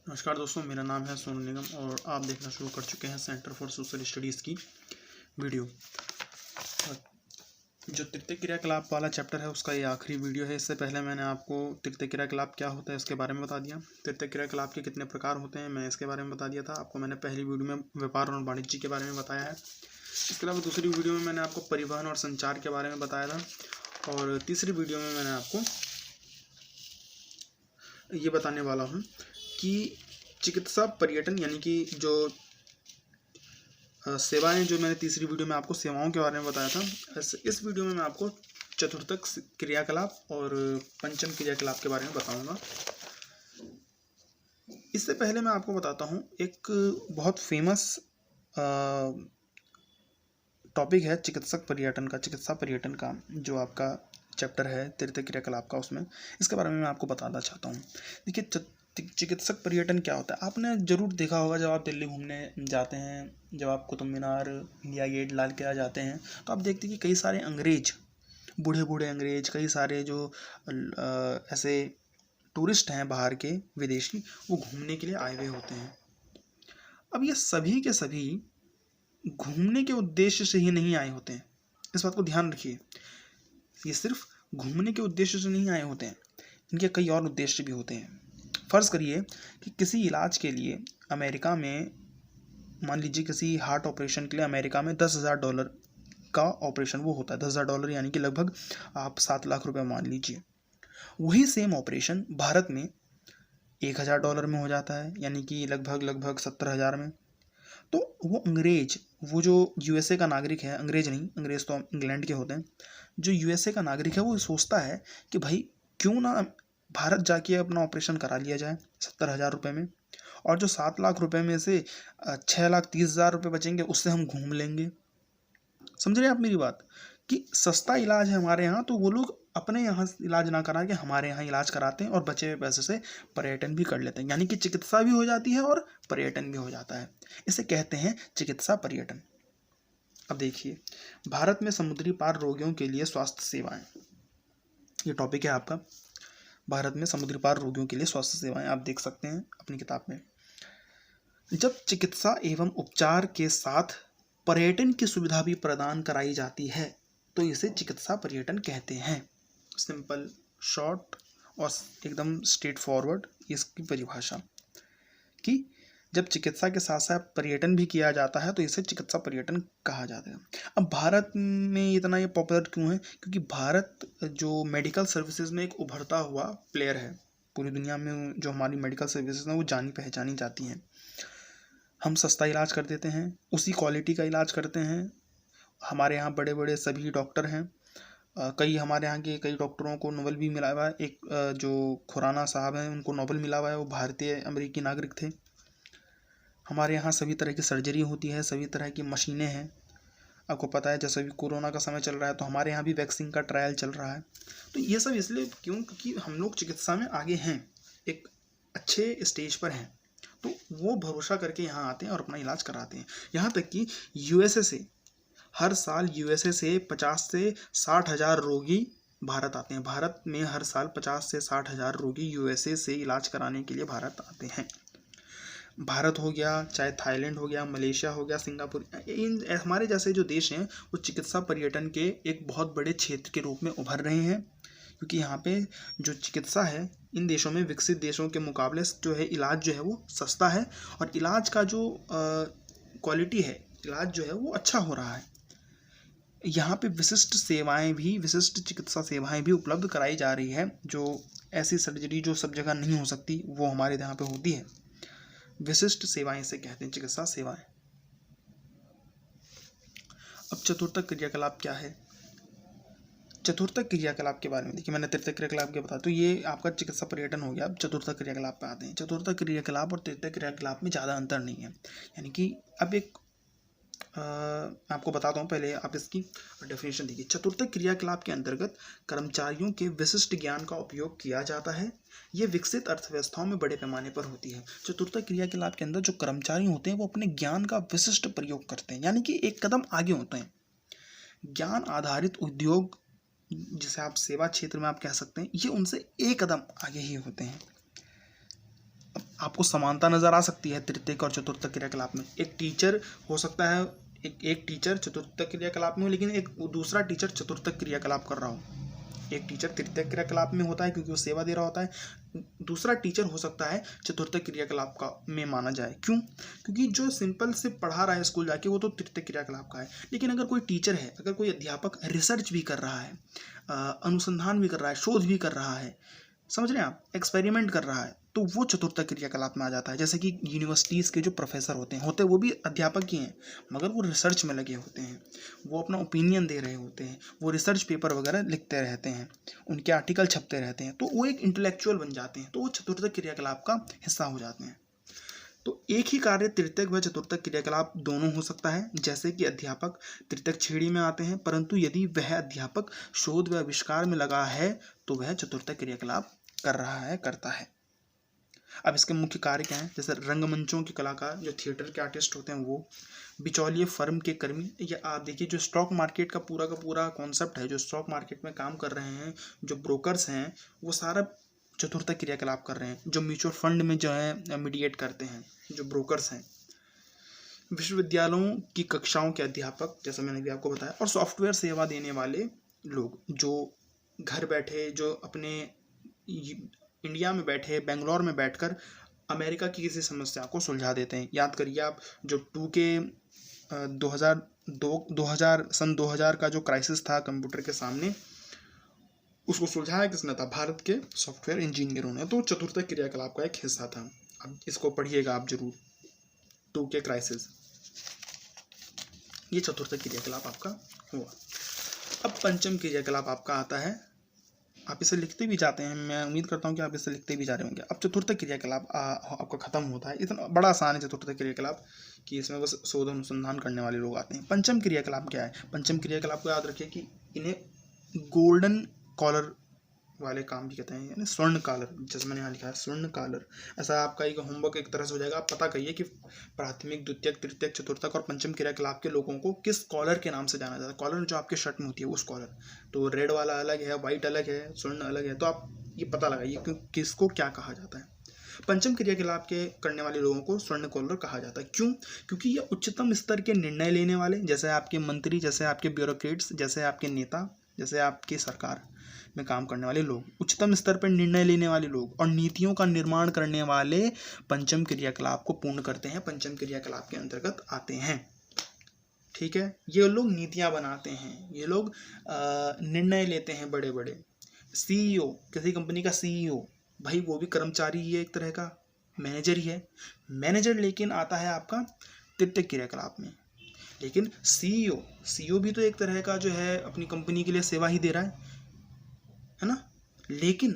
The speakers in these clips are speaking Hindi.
नमस्कार दोस्तों, मेरा नाम है सोनू निगम और आप देखना शुरू कर चुके हैं सेंटर फॉर सोशल स्टडीज़ की वीडियो। जो तृतीय क्रियाकलाप वाला चैप्टर है उसका ये आखिरी वीडियो है। इससे पहले मैंने आपको तृतीय क्रियाकलाप क्या होता है इसके बारे में बता दिया। तृतीय क्रियाकलाप के कितने प्रकार होते हैं मैं इसके बारे में बता दिया था आपको। मैंने पहली वीडियो में व्यापार और वाणिज्य के बारे में बताया है। इसके अलावा दूसरी वीडियो में मैंने आपको परिवहन और संचार के बारे में बताया था और तीसरी वीडियो में मैंने आपको ये बताने वाला हूँ कि चिकित्सा पर्यटन यानी कि जो सेवाएं, जो मैंने तीसरी वीडियो में आपको सेवाओं के बारे में बताया था, इस वीडियो में मैं आपको चतुर्थक क्रियाकलाप और पंचम क्रियाकलाप के बारे में बताऊंगा। इससे पहले मैं आपको बताता हूँ एक बहुत फेमस टॉपिक है चिकित्सा पर्यटन का जो आपका चैप्टर है तृतीय क्रियाकलाप का, उसमें इसके बारे में मैं आपको बताना चाहता हूँ। देखिए, चिकित्सक पर्यटन क्या होता है आपने ज़रूर देखा होगा। जब आप दिल्ली घूमने जाते हैं, जब आप कुतुब मीनार, इंडिया गेट, लाल किला जाते हैं, तो आप देखते हैं कि कई सारे अंग्रेज, बूढ़े बूढ़े अंग्रेज, कई सारे जो ऐसे टूरिस्ट हैं बाहर के, विदेशी, वो घूमने के लिए आए हुए होते हैं। अब ये सभी के सभी घूमने के उद्देश्य से ही नहीं आए होते हैं, इस बात को ध्यान रखिए। ये सिर्फ घूमने के उद्देश्य से नहीं आए होते हैं, इनके कई और उद्देश्य भी होते हैं। फ़र्ज़ करिए कि किसी इलाज के लिए अमेरिका में, मान लीजिए किसी हार्ट ऑपरेशन के लिए अमेरिका में $10,000 का ऑपरेशन वो होता है। $10,000 यानी कि लगभग आप 7 लाख रुपए मान लीजिए। वही सेम ऑपरेशन भारत में $1,000 में हो जाता है, यानी कि लगभग 70,000 में। तो वो अंग्रेज, वो जो यूएसए का नागरिक है, अंग्रेज नहीं, अंग्रेज तो इंग्लैंड के होते हैं, जो यूएसए का नागरिक है वो सोचता है कि भाई क्यों ना भारत जाके अपना ऑपरेशन करा लिया जाए 70,000 रुपये में, और जो 7 लाख रुपए में से 6,30,000 रुपये बचेंगे उससे हम घूम लेंगे। समझ रहे हैं आप मेरी बात, कि सस्ता इलाज है हमारे यहाँ, तो वो लोग अपने यहाँ इलाज ना करा के हमारे यहाँ इलाज कराते हैं और बचे हुए पैसे से पर्यटन भी कर लेते हैं। यानी कि चिकित्सा भी हो जाती है और पर्यटन भी हो जाता है। इसे कहते हैं चिकित्सा पर्यटन। अब देखिए, भारत में समुद्री पार रोगियों के लिए स्वास्थ्य सेवाएं, ये टॉपिक है आपका। भारत में समुद्री पार रोगियों के लिए स्वास्थ्य सेवाएं आप देख सकते हैं अपनी किताब में। जब चिकित्सा एवं उपचार के साथ पर्यटन की सुविधा भी प्रदान कराई जाती है तो इसे चिकित्सा पर्यटन कहते हैं। सिंपल, शॉर्ट और एकदम स्ट्रेट फॉरवर्ड इसकी परिभाषा, कि जब चिकित्सा के साथ साथ पर्यटन भी किया जाता है तो इसे चिकित्सा पर्यटन कहा जाता है। अब भारत में इतना ये पॉपुलर क्यों है? क्योंकि भारत जो मेडिकल सर्विसेज में एक उभरता हुआ प्लेयर है। पूरी दुनिया में जो हमारी मेडिकल सर्विसेज हैं वो जानी पहचानी जाती हैं। हम सस्ता इलाज कर देते हैं, उसी क्वालिटी का इलाज करते हैं। हमारे यहाँ बड़े बड़े सभी डॉक्टर हैं। कई हमारे यहाँ के कई डॉक्टरों को नोबेल भी मिला हुआ है। एक जो खुराना साहब हैं उनको नोबेल मिला हुआ है, वो भारतीय अमेरिकी नागरिक थे। हमारे यहाँ सभी तरह की सर्जरी होती है, सभी तरह की मशीनें हैं। आपको पता है जैसे भी कोरोना का समय चल रहा है तो हमारे यहाँ भी वैक्सीन का ट्रायल चल रहा है। तो ये सब इसलिए क्यों? क्योंकि हम लोग चिकित्सा में आगे हैं, एक अच्छे स्टेज पर हैं, तो वो भरोसा करके यहाँ आते हैं और अपना इलाज कराते हैं। यहाँ तक कि यूएसए से हर साल 50 से 60,000 रोगी भारत आते हैं। भारत में हर साल 50 से 60,000 रोगी यूएसए से इलाज कराने के लिए भारत आते हैं। भारत हो गया, चाहे थाईलैंड हो गया, मलेशिया हो गया, सिंगापुर, इन हमारे जैसे जो देश हैं वो चिकित्सा पर्यटन के एक बहुत बड़े क्षेत्र के रूप में उभर रहे हैं। क्योंकि यहाँ पे जो चिकित्सा है इन देशों में, विकसित देशों के मुकाबले जो है इलाज जो है वो सस्ता है, और इलाज का जो क्वालिटी है, इलाज जो है वो अच्छा हो रहा है। यहाँ पे विशिष्ट चिकित्सा सेवाएं भी उपलब्ध कराई जा रही है। जो ऐसी सर्जरी जो सब जगह नहीं हो सकती वो हमारे यहाँ पे होती है। विशिष्ट सेवाएं इसे कहते हैं, चिकित्सा सेवाएं। अब चतुर्थक क्रियाकलाप क्या है? चतुर्थक क्रियाकलाप के बारे में देखिए, मैंने तृतीय क्रियाकलाप के बताया, तो ये आपका चिकित्सा पर्यटन हो गया। अब चतुर्थक क्रियाकलाप पे आते हैं। चतुर्थक क्रियाकलाप और तृतीय क्रियाकलाप में ज़्यादा अंतर नहीं है। यानी कि अब एक मैं आपको बताता हूँ, पहले आप इसकी डेफिनेशन देखिए। चतुर्थक क्रियाकलाप के अंतर्गत कर्मचारियों के विशिष्ट ज्ञान का उपयोग किया जाता है। ये विकसित अर्थव्यवस्थाओं में बड़े पैमाने पर होती है। चतुर्थक क्रियाकलाप के अंदर जो कर्मचारी होते हैं वो अपने ज्ञान का विशिष्ट प्रयोग करते हैं, यानी कि एक कदम आगे होते हैं। ज्ञान आधारित उद्योग, जिसे आप सेवा क्षेत्र में आप कह सकते हैं, ये उनसे एक कदम आगे ही होते हैं। आपको समानता नज़र आ सकती है तृतीयक और चतुर्थक क्रियाकलाप में। एक टीचर हो सकता है, एक टीचर चतुर्थक क्रियाकलाप में हो, लेकिन एक दूसरा टीचर चतुर्थक क्रियाकलाप कर रहा हो। एक टीचर तृतीयक क्रियाकलाप में होता है क्योंकि वो सेवा दे रहा होता है, दूसरा टीचर हो सकता है चतुर्थक क्रियाकलाप का में माना जाए। क्यों? क्योंकि जो सिंपल से पढ़ा रहा है स्कूल जाके वो तो तृतीयक क्रियाकलाप का है, लेकिन अगर कोई टीचर है, अगर कोई अध्यापक रिसर्च भी कर रहा है, अनुसंधान भी कर रहा है, शोध भी कर रहा है, समझ रहे हैं आप, एक्सपेरिमेंट कर रहा है, तो वो चतुर्थक क्रियाकलाप में आ जाता है। जैसे कि यूनिवर्सिटीज़ के जो प्रोफेसर होते वो भी अध्यापक ही हैं, मगर वो रिसर्च में लगे होते हैं, वो अपना ओपिनियन दे रहे होते हैं, वो रिसर्च पेपर वगैरह लिखते रहते हैं, उनके आर्टिकल छपते रहते हैं, तो वो एक इंटेलेक्चुअल बन जाते हैं, तो वो चतुर्थक क्रियाकलाप का हिस्सा हो जाते हैं। तो एक ही कार्य तृतीयक व चतुर्थक क्रियाकलाप दोनों हो सकता है। जैसे कि अध्यापक तृतीयक श्रेणी में आते हैं, परंतु यदि वह अध्यापक शोध व आविष्कार में लगा है तो वह चतुर्थक क्रियाकलाप कर रहा है, करता है। अब इसके मुख्य कार्य क्या हैं? जैसे रंगमंचों के कलाकार, जो थिएटर के आर्टिस्ट होते हैं वो, बिचौलिए फर्म के कर्मी, या आप देखिए जो स्टॉक मार्केट का पूरा कॉन्सेप्ट है, जो स्टॉक मार्केट में काम कर रहे हैं, जो ब्रोकर्स हैं, वो सारा चतुर्थक क्रियाकलाप कर रहे हैं। जो म्यूचुअल फंड में जो है मीडिएट करते हैं, जो ब्रोकर्स हैं, विश्वविद्यालयों की कक्षाओं के अध्यापक, जैसा मैंने भी आपको बताया, और सॉफ्टवेयर सेवा देने वाले लोग, जो घर बैठे, जो अपने इंडिया में बैठे, बेंगलोर में बैठकर अमेरिका की किसी समस्या को सुलझा देते हैं। याद करिए आप, जो 2000 का जो क्राइसिस था कंप्यूटर के सामने, उसको सुलझाया किसने था? भारत के सॉफ्टवेयर इंजीनियरों ने। तो चतुर्थक क्रियाकलाप का एक हिस्सा था। अब इसको पढ़िएगा आप जरूर, 2K क्राइसिस, ये चतुर्थक क्रियाकलाप आपका हुआ। अब पंचम क्रियाकलाप आपका आता है, आप इसे लिखते भी जाते हैं, मैं उम्मीद करता हूँ कि आप इसे लिखते भी जा रहे होंगे। अब चतुर्थक क्रियाकलाप आपका खत्म होता है। इतना बड़ा आसान है चतुर्थक क्रियाकलाप कि इसमें बस शोध अनुसंधान करने वाले लोग आते हैं। पंचम क्रियाकलाप क्या है? पंचम क्रियाकलाप को याद रखिए कि इन्हें गोल्डन कॉलर वाले काम भी कहते हैं, यानी स्वर्ण कॉलर, जैसे मैंने यहाँ लिखा है स्वर्ण कॉलर। ऐसा आपका एक होमवर्क एक तरह से हो जाएगा। आप पता करिए कि प्राथमिक, द्वितीयक, तृतीयक, चतुर्थक और पंचम क्रियाकलाप के लोगों को किस कॉलर के नाम से जाना जाता है। कॉलर जो आपके शर्ट में होती है उस कॉलर, तो रेड वाला अलग है, वाइट अलग है, स्वर्ण अलग है, तो आप ये पता लगाइए कि किसको क्या कहा जाता है। पंचम क्रियाकलाप के करने वाले लोगों को स्वर्ण कॉलर कहा जाता है। क्यों? क्योंकि ये उच्चतम स्तर के निर्णय लेने वाले, जैसे आपके मंत्री, जैसे आपके ब्यूरोक्रेट्स, जैसे आपके नेता, जैसे आपकी सरकार में काम करने वाले लोग, उच्चतम स्तर पर निर्णय लेने वाले लोग और नीतियों का निर्माण करने वाले पंचम क्रियाकलाप को पूर्ण करते हैं, पंचम क्रियाकलाप के अंतर्गत आते हैं। ठीक है, ये लोग नीतियां बनाते हैं, ये लोग निर्णय लेते हैं बड़े बड़े। सीईओ, किसी कंपनी का सीईओ, भाई वो भी कर्मचारी ही है, एक तरह का मैनेजर ही है। मैनेजर लेकिन आता है आपका तृतीयक क्रियाकलाप में। लेकिन सीईओ भी तो एक तरह का जो है अपनी कंपनी के लिए सेवा ही दे रहा है ना, लेकिन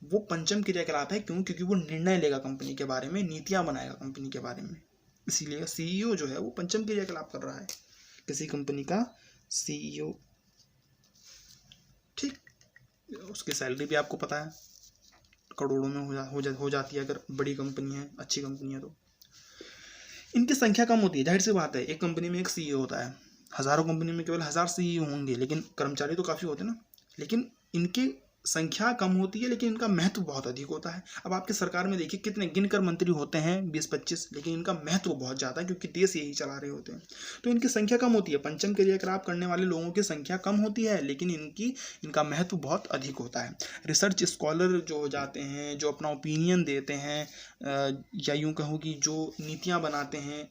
वो पंचम क्रियाकलाप है। क्यों? क्योंकि वो निर्णय लेगा कंपनी के बारे में, नीतियां बनाएगा कंपनी के बारे में, इसीलिए सीईओ जो है वो पंचम क्रियाकलाप कर रहा है, किसी कंपनी का सीईओ। ठीक, उसकी सैलरी भी आपको पता है, करोड़ों में हो जाती है, अगर बड़ी कंपनी है, अच्छी कंपनी है तो। इनकी संख्या कम होती है, जाहिर सी बात है, एक कंपनी में एक सीईओ होता है, हज़ारों कंपनी में केवल 1000 सीईओ होंगे, लेकिन कर्मचारी तो काफ़ी होते हैं ना, लेकिन इनकी संख्या कम होती है, लेकिन इनका महत्व बहुत अधिक होता है। अब आपकी सरकार में देखिए कितने गिनकर मंत्री होते हैं, 20-25, लेकिन इनका महत्व बहुत ज़्यादा है क्योंकि देश यही चला रहे होते हैं, तो इनकी संख्या कम होती है। पंचम क्रियाकलाप करने वाले लोगों की संख्या कम होती है, लेकिन इनका महत्व बहुत अधिक होता है। रिसर्च स्कॉलर जो हो जाते हैं, जो अपना ओपिनियन देते हैं, या यूँ कहूँ कि जो नीतियाँ बनाते हैं,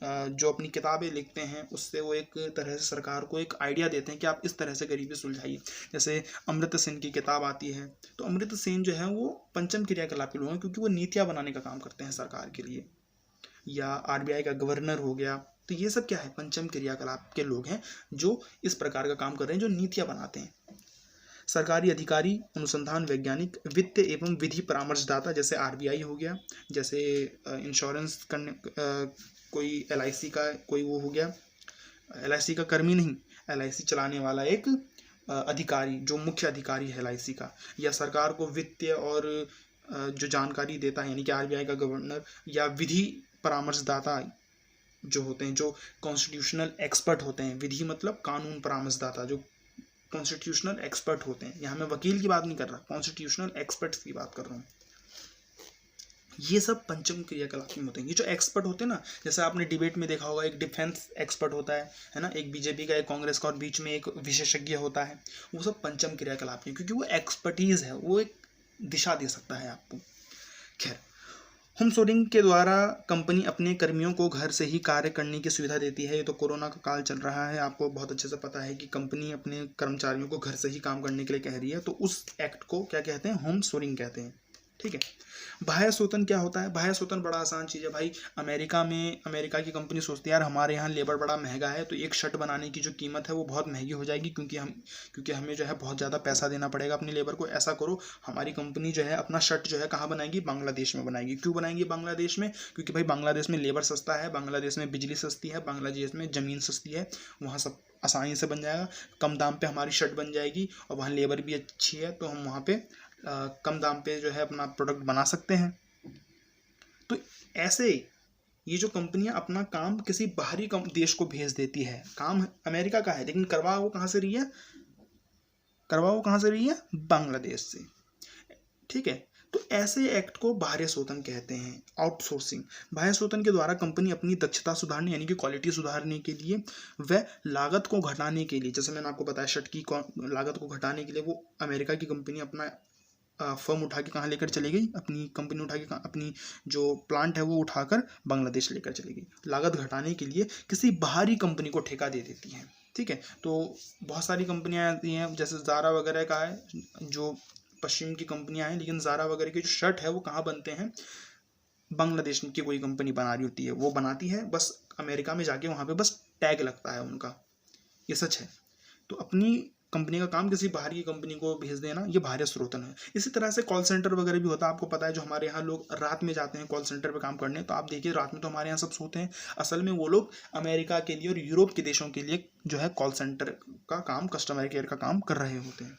जो अपनी किताबें लिखते हैं, उससे वो एक तरह से सरकार को एक आइडिया देते हैं कि आप इस तरह से गरीबी सुलझाइए। जैसे अमर्त्य सेन की किताब आती है, तो अमर्त्य सेन जो है वो पंचम क्रियाकलाप के लोग हैं, क्योंकि वो नीतियाँ बनाने का काम करते हैं सरकार के लिए। या आरबीआई का गवर्नर हो गया, तो ये सब क्या है? पंचम क्रियाकलाप के लोग हैं जो इस प्रकार का काम कर रहे हैं, जो नीतियाँ बनाते हैं। सरकारी अधिकारी, अनुसंधान वैज्ञानिक, वित्त एवं विधि परामर्शदाता, जैसे आरबीआई हो गया, जैसे इंश्योरेंस करने कोई LIC का कोई वो हो गया, LIC का कर्मी नहीं, LIC चलाने वाला एक अधिकारी, जो मुख्य अधिकारी है LIC का, या सरकार को वित्तीय और जो जानकारी देता है, यानी कि आरबीआई का गवर्नर, या विधि परामर्शदाता जो होते हैं, जो कॉन्स्टिट्यूशनल एक्सपर्ट होते हैं। विधि मतलब कानून परामर्शदाता, जो कॉन्स्टिट्यूशनल एक्सपर्ट होते हैं। यहाँ मैं वकील की बात नहीं कर रहा, कॉन्स्टिट्यूशनल एक्सपर्ट्स की बात कर रहा हूँ। ये सब पंचम क्रियाकलाप में होते हैं। ये जो एक्सपर्ट होते हैं ना, जैसे आपने डिबेट में देखा होगा, एक डिफेंस एक्सपर्ट होता है ना, एक बीजेपी का, एक कांग्रेस का, और बीच में एक विशेषज्ञ होता है, वो सब पंचम क्रियाकलाप है, क्योंकि वो एक्सपर्टीज है, वो एक दिशा दे सकता है आपको। खैर, होम सोर्सिंग के द्वारा कंपनी अपने कर्मियों को घर से ही कार्य करने की सुविधा देती है। ये तो कोरोना का काल चल रहा है, आपको बहुत अच्छे से पता है कि कंपनी अपने कर्मचारियों को घर से ही काम करने के लिए कह रही है, तो उस एक्ट को क्या कहते हैं? होम सोर्सिंग कहते हैं। ठीक है। बाह्य शोषण क्या होता है? बाह्य शोषण बड़ा आसान चीज़ है भाई। अमेरिका की कंपनी सोचती है यार हमारे यहाँ लेबर बड़ा महंगा है, तो एक शर्ट बनाने की जो कीमत है वो बहुत महंगी हो जाएगी, क्योंकि हमें जो है बहुत ज़्यादा पैसा देना पड़ेगा अपनी लेबर को। ऐसा करो, हमारी कंपनी जो है अपना शर्ट जो है कहाँ बनाएगी? बांग्लादेश में बनाएगी। क्यों बनाएगी बांग्लादेश में? क्योंकि भाई बांग्लादेश में लेबर सस्ता है, बांग्लादेश में बिजली सस्ती है, बांग्लादेश में ज़मीन सस्ती है, वहाँ सब आसानी से बन जाएगा, कम दाम पे हमारी शर्ट बन जाएगी, और वहाँ लेबर भी अच्छी है, तो हम वहाँ पे कम दाम पे जो है अपना प्रोडक्ट बना सकते हैं। तो ऐसे ये जो कंपनियां अपना काम किसी बाहरी देश को भेज देती है, काम अमेरिका का है लेकिन करवा वो कहाँ से रही है? बांग्लादेश से। ठीक है। तो ऐसे एक्ट को बाह्य शोषण कहते हैं, आउटसोर्सिंग। बाह्य शोषण के द्वारा कंपनी अपनी दक्षता सुधारने यानी कि क्वालिटी सुधारने के लिए व लागत को घटाने के लिए, जैसे मैंने आपको बताया शर्ट की लागत को घटाने के लिए वो अमेरिका की कंपनी अपना फर्म उठा के कहाँ लेकर चली गई? अपनी कंपनी उठा के अपनी जो प्लांट है वो उठाकर बांग्लादेश लेकर चली गई। लागत घटाने के लिए किसी बाहरी कंपनी को ठेका दे देती है। ठीक है। तो बहुत सारी कंपनियां आती हैं, जैसे ज़ारा वगैरह का है, जो पश्चिम की कंपनियां हैं, लेकिन ज़ारा वगैरह की जो शर्ट है वो कहाँ बनते हैं? बांग्लादेश की कोई कंपनी बना रही होती है, वो बनाती है, बस अमेरिका में जाके वहाँ पे बस टैग लगता है उनका। ये सच है। तो अपनी कंपनी का काम किसी बाहरी कंपनी को भेज देना, ये बाह्य शोषण है। इसी तरह से कॉल सेंटर वगैरह भी होता है, आपको पता है, जो हमारे यहाँ लोग रात में जाते हैं कॉल सेंटर पे काम करने, तो आप देखिए रात में तो हमारे यहाँ सब सोते हैं, असल में वो लोग अमेरिका के लिए और यूरोप के देशों के लिए जो है कॉल सेंटर का काम, कस्टमर केयर का काम कर रहे होते हैं।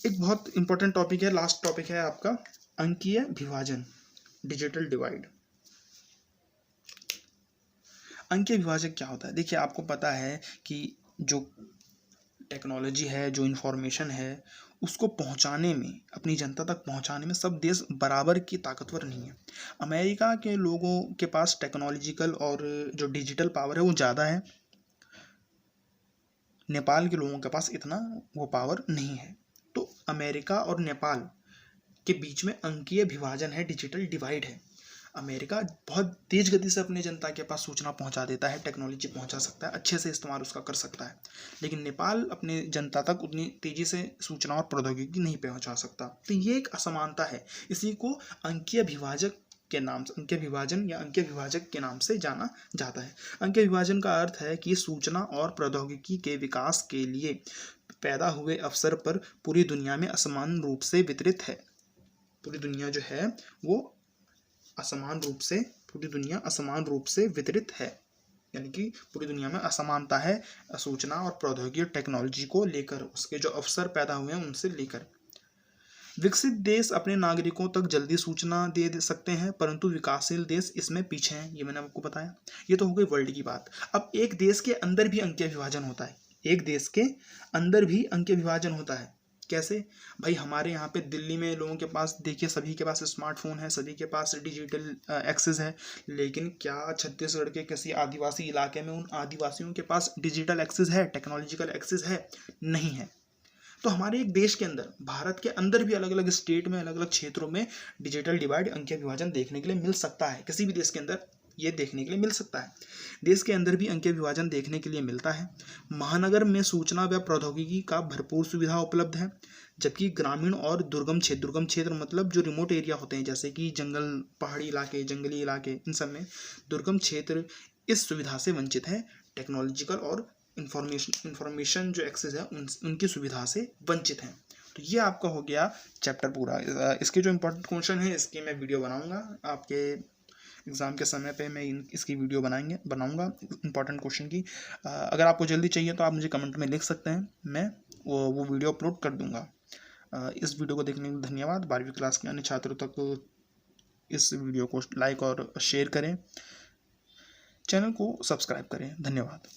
एक बहुत इंपॉर्टेंट टॉपिक है, लास्ट टॉपिक है आपका अंकीय विभाजन, डिजिटल डिवाइड। अंकीय विभाजन क्या होता है? देखिए आपको पता है कि जो टेक्नोलॉजी है, जो इन्फॉर्मेशन है, उसको पहुंचाने में, अपनी जनता तक पहुंचाने में सब देश बराबर की ताकतवर नहीं है। अमेरिका के लोगों के पास टेक्नोलॉजिकल और जो डिजिटल पावर है वो ज़्यादा है, नेपाल के लोगों के पास इतना वो पावर नहीं है। तो अमेरिका और नेपाल के बीच में अंकीय विभाजन है, डिजिटल डिवाइड है। अमेरिका बहुत तेज गति से अपने जनता के पास सूचना पहुंचा देता है, टेक्नोलॉजी पहुंचा सकता है, अच्छे से इस्तेमाल उसका कर सकता है, लेकिन नेपाल अपने जनता तक उतनी तेजी से सूचना और प्रौद्योगिकी नहीं पहुंचा सकता। तो ये एक असमानता है, इसी को अंकीय विभाजक के नाम से, अंकीय विभाजन या अंकीय विभाजक के नाम से जाना जाता है। अंकीय विभाजन का अर्थ है कि सूचना और प्रौद्योगिकी के विकास के लिए पैदा हुए अवसर पर पूरी दुनिया में असमान रूप से वितरित है। पूरी दुनिया जो है वो असमान रूप से वितरित है, यानी कि पूरी दुनिया में असमानता है सूचना और प्रौद्योगिकी और टेक्नोलॉजी को लेकर, उसके जो अवसर पैदा हुए हैं उनसे लेकर। विकसित देश अपने नागरिकों तक जल्दी सूचना दे सकते हैं, परंतु विकासशील देश इसमें पीछे हैं, ये मैंने आपको बताया। ये तो हो गई वर्ल्ड की बात। अब एक देश के अंदर भी अंकीय विभाजन होता है, कैसे भाई? हमारे यहाँ पे दिल्ली में लोगों के पास देखिए, सभी के पास स्मार्टफोन है, सभी के पास डिजिटल एक्सेस है, लेकिन क्या छत्तीसगढ़ के किसी आदिवासी इलाके में उन आदिवासियों के पास डिजिटल एक्सेस है, टेक्नोलॉजिकल एक्सेस है? नहीं है। तो हमारे एक देश के अंदर, भारत के अंदर भी अलग अलग स्टेट में, अलग अलग क्षेत्रों में डिजिटल डिवाइड, अंकीय विभाजन देखने के लिए मिल सकता है। किसी भी देश के अंदर ये देखने के लिए मिल सकता है। देश के अंदर भी अंकीय विभाजन देखने के लिए मिलता है। महानगर में सूचना व प्रौद्योगिकी का भरपूर सुविधा उपलब्ध है, जबकि ग्रामीण और दुर्गम क्षेत्र मतलब जो रिमोट एरिया होते हैं, जैसे कि जंगल, पहाड़ी इलाके, जंगली इलाके, इन सब में दुर्गम क्षेत्र इस सुविधा से वंचित है। टेक्नोलॉजिकल और इंफॉर्मेशन जो एक्सेस है उनकी सुविधा से वंचित हैं। तो ये आपका हो गया चैप्टर पूरा। इसके जो इम्पोर्टेंट क्वेश्चन है इसकी मैं वीडियो बनाऊंगा, आपके एग्ज़ाम के समय पे मैं इसकी वीडियो बनाऊंगा इंपॉर्टेंट क्वेश्चन की। अगर आपको जल्दी चाहिए तो आप मुझे कमेंट में लिख सकते हैं, मैं वो वीडियो अपलोड कर दूंगा। इस वीडियो को देखने के लिए धन्यवाद। 12वीं क्लास के अन्य छात्रों तक इस वीडियो को लाइक और शेयर करें, चैनल को सब्सक्राइब करें। धन्यवाद।